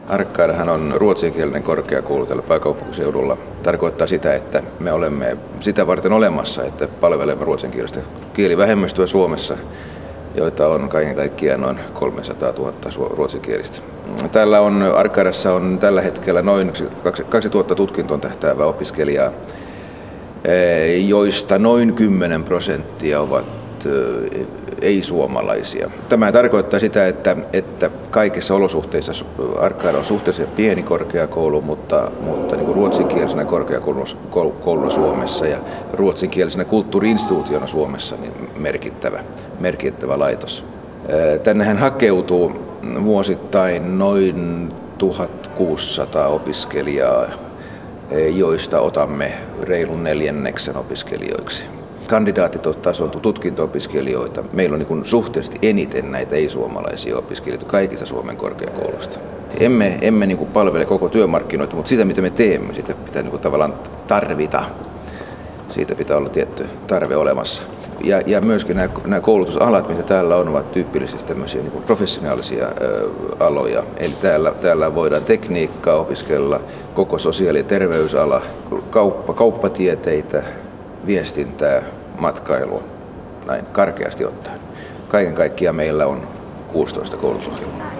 Arkadiahan on ruotsinkielinen korkeakoulu täällä pääkaupunkiseudulla. Tarkoittaa sitä, että me olemme sitä varten olemassa, että palvelemme ruotsinkielistä kielivähemmistöä Suomessa, joita on kaiken kaikkiaan noin 300 000 ruotsinkielistä. Täällä Arkadiassa on tällä hetkellä noin 2000 tutkintoon tähtäävää opiskelijaa, joista noin 10% ovat ei-suomalaisia. Tämä tarkoittaa sitä, että kaikissa olosuhteissa Arcadia on suhteellisen pieni korkeakoulu, mutta niin kuin ruotsinkielisenä korkeakouluna Suomessa ja ruotsinkielisenä kulttuuri-instituutiona Suomessa niin merkittävä laitos. Tännehän hakeutuu vuosittain noin 1600 opiskelijaa, joista otamme reilun neljänneksen opiskelijoiksi. Kandidaattitason tutkinto-opiskelijoita. Meillä on niin suhteellisesti eniten näitä ei-suomalaisia opiskelijoita kaikista Suomen korkeakouluista. Emme niin palvele koko työmarkkinoita, mutta sitä mitä me teemme, sitä pitää niin tavallaan tarvita. Siitä pitää olla tietty tarve olemassa. Ja myöskin nämä koulutusalat, mitä täällä on, ovat tyypillisesti tämmöisiä niin professionaalisia aloja. Eli täällä voidaan tekniikkaa opiskella, koko sosiaali- ja terveysala, kauppatieteitä, viestintää, matkailua, näin karkeasti ottaen. Kaiken kaikkiaan meillä on 16 koulutusohjelmaa.